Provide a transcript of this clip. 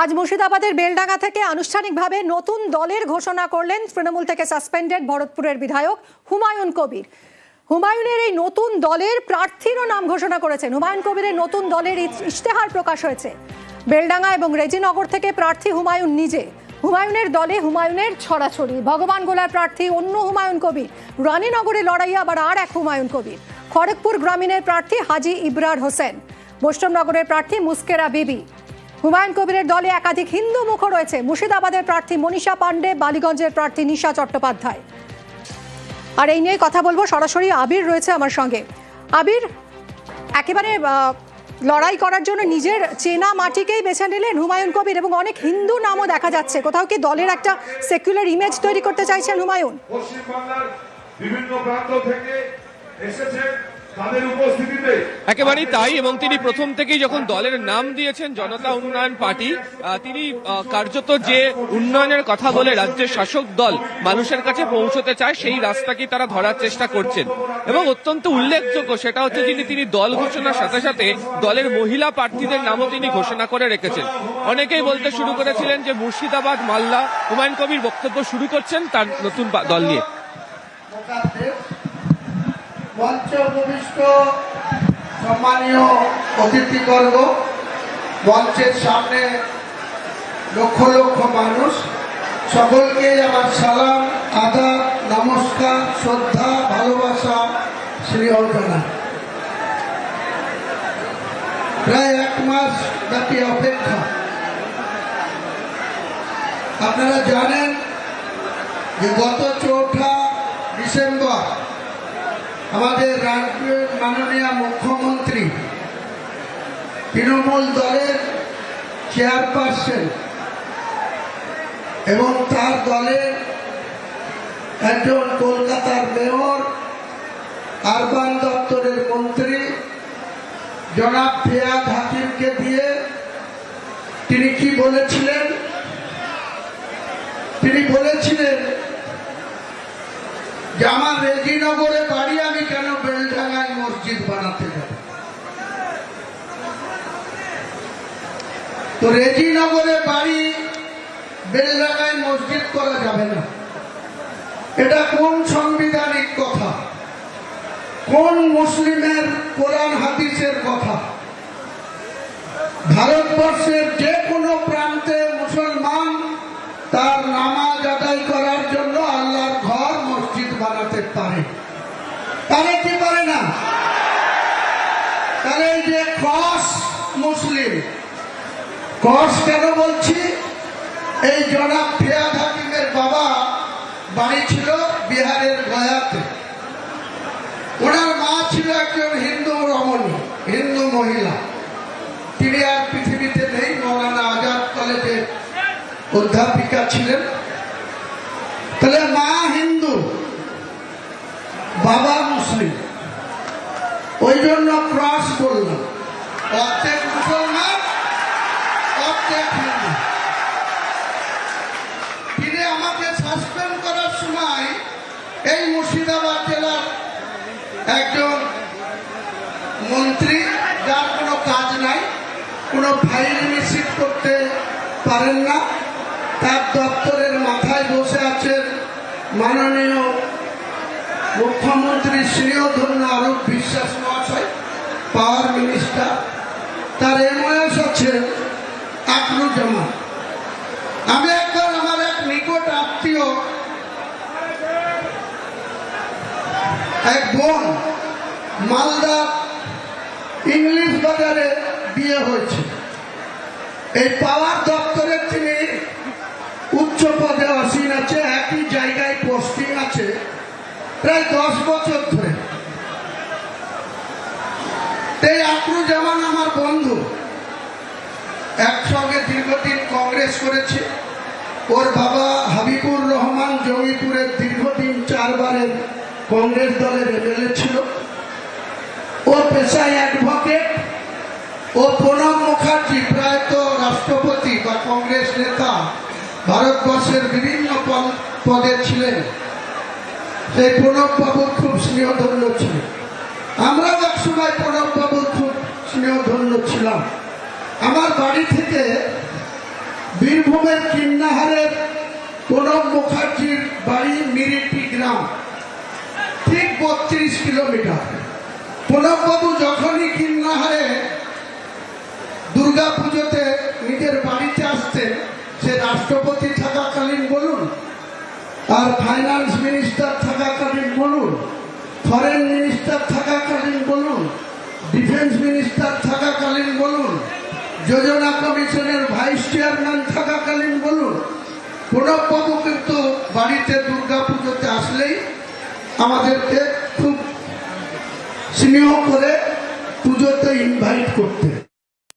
আজ মুর্শিদাবাদের বেলডাঙ্গা থেকে আনুষ্ঠানিকভাবে নতুন দলের ঘোষণা করলেন তৃণমূল থেকে সাসপেন্ডেড ভরতপুরের বিধায়ক হুমায়ুন কবির। হুমায়ুনের এই নতুন দলের প্রার্থীরও নাম ঘোষণা করেছেন। হুমায়ুন কবিরের নতুন দলের ইশতেহার প্রকাশ হয়েছে। বেলডাঙ্গা এবং রেজিনগর থেকে প্রার্থী হুমায়ুন নিজে। হুমায়ুনের দলে হুমায়ুনের ছড়াছড়ি। ভগবান গোলার প্রার্থী অন্য হুমায়ুন কবির। রানীনগরে লড়াইয়ে আবার আর এক হুমায়ুন কবির। খড়গপুর গ্রামীণের প্রার্থী হাজি ইবরার হোসেন। বৈষ্ণবনগরের প্রার্থী মুস্কেরা বিবি। হুমায়ুন কবিরের দলে একাধিক হিন্দু মুখও রয়েছে। মুর্শিদাবাদের প্রার্থী মনীষা পান্ডে, বালিগঞ্জের প্রার্থী নিশা চট্টোপাধ্যায়। আর এই নিয়ে কথা বলবো, সরাসরি আবির রয়েছে আমার সঙ্গে। আবির, একেবারে লড়াই করার জন্য নিজের চেনা মাটিকেই বেছে নিলেন হুমায়ুন কবির এবং অনেক হিন্দু নামও দেখা যাচ্ছে। কোথাও কি দলের একটা সেকুলার ইমেজ তৈরি করতে চাইছেন হুমায়ুন? পশ্চিমবাংলার বিভিন্ন প্রান্ত থেকে এসেছেন তাদের উপস্থিতিতে একেবারেই তাই। এবং তিনি প্রথম থেকেই যখন দলের নাম দিয়েছেন জনতা উন্নয়ন পার্টি, তিনি কার্যত যে উন্নয়নের কথা বলে রাজ্যের শাসক দল মানুষের কাছে পৌঁছতে চায় সেই রাস্তাকেই তারা ধরার চেষ্টা করছেন। এবং অত্যন্ত উল্লেখযোগ্য সেটা হচ্ছে তিনি দল ঘোষণার সাথে সাথে দলের মহিলা প্রার্থীদের নামও তিনি ঘোষণা করে রেখেছেন। অনেকেই বলতে শুরু করেছিলেন যে মুর্শিদাবাদ মালদা হুমায়ুন কবির বক্তব্য শুরু করছেন তার নতুন দল নিয়ে। মঞ্চে উপবিষ্ট সম্মানীয় অতিথিবর্গ, মঞ্চের সামনে লক্ষ লক্ষ মানুষ, সকলকে আমার সালাম, আদাব, নমস্কার, শ্রদ্ধা, ভালোবাসা, স্নেহ জানাই। প্রায় 1 মাস ব্যাপী অপেক্ষা। আপনারা জানেন যে গত 4 ডিসেম্বর আমাদের রাজ্যের মাননীয় মুখ্যমন্ত্রী তৃণমূল দলের চেয়ারপারসন এবং তার দলের একজন কলকাতার মেয়র, আরবান দপ্তরের মন্ত্রী জনাব ফিয়াদ হাকিমকে দিয়ে তিনি কি বলেছিলেন? তিনি বলেছিলেন যে আমার রেজিনগরে বাড়ি, আমি কেন বেলডাঙ্গায় মসজিদ বানাতে যাব? তো রেজিনগরে বাড়ি, বেলডাঙ্গায় মসজিদ করা যাবে না। এটা কোন সাংবিধানিক কথা? কোন মুসলিমের কোরআন হাদিসের কথা? ভারতবর্ষের যে কোনো প্রান্তে মুসলমান তার নামাজ আদায় করার জন্য আল্লাহর ঘর মসজিদ বানাতে পারে কি পারে না? তাহলে এই যে ক্রস মুসলিম, ক্রস কেন বলছি? এই জনাব ফিয়াদ হাকিমের বাবা বাড়ি ছিল বিহারের গয়াতে। ওনার মা ছিল একজন হিন্দু রমণী, হিন্দু মহিলা। তিনি আর পৃথিবীতে নেই। মৌলানা আজাদ কলেজের অধ্যাপিকা ছিলেন। তাহলে মা হিন্দু, বাবা মুসলিম, ওই জন্য ক্রস বললাম। অর্ধেক মুসলমান, অর্ধেক হিন্দু। তিনি আমাকে সাসপেন্ড করার সময় এই মুর্শিদাবাদ জেলার একজন মন্ত্রী, যার কোনো কাজ নাই, কোনো ফাইল রিসিভ করতে পারেন না, তার দপ্তরের মাথায় বসে আছেন মাননীয় মুখ্যমন্ত্রী স্নেহধন্য অরূপ বিশ্বাস মহাশয়, পাওয়ার মিনিস্টার। তার এমএস আছে আকরুজ্জামান। আমি একবার আমার এক নিকট আত্মীয়, এক বোন, মালদা ইংলিশ বাজারে বিয়ে হয়েছে। এই পাওয়ার দপ্তরে তিনি উচ্চ পদে আসীন আছে, একই জায়গায় পোস্টিং আছে প্রায় 10 বছর ধরে। এই আকরুজ্জামান আমার বন্ধু, একসঙ্গে দীর্ঘদিন কংগ্রেস করেছে। ওর বাবা হাবিবুর রহমান জঙ্গিপুরের দীর্ঘদিন 4 বারের কংগ্রেস দলের এমএলএ ছিল। ও পেশায় অ্যাডভোকেট। ও প্রণব মুখার্জি প্রায়ত রাষ্ট্রপতি বা কংগ্রেস নেতা, ভারতবর্ষের বিভিন্ন পদে ছিলেন। সেই প্রণব বাবু খুব স্নেহধন্য ছিলেন। আমরাও একসময় প্রণব বাবু খুব স্নেহধন্য ছিলাম। আমার বাড়ি থেকে বীরভূমের কিন্নাহারের প্রণব মুখার্জির বাড়ি মিরিটি গ্রাম, ঠিক 32 কিলোমিটার। প্রণববাবু যখনই কিন্নাহারে দুর্গা পুজোতে নিজের বাড়িতে আসতেন, সে রাষ্ট্রপতি থাকাকালীন বলুন, আর ফাইন্যান্স মিনিস্টার থাকাকালীন বলুন, ফরেন মিনিস্টার থাকাকালীন বলুন, ডিফেন্স মিনিস্টার থাকাকালীন বলুন, যোজনা কমিশনের ভাইস চেয়ারম্যান থাকাকালীন বলুন, প্রণববাবু কিন্তু বাড়িতে দুর্গা পুজোতে আসলেই আমাদেরকে খুব স্নেহ করে পুজোতে ইনভাইট করতেন।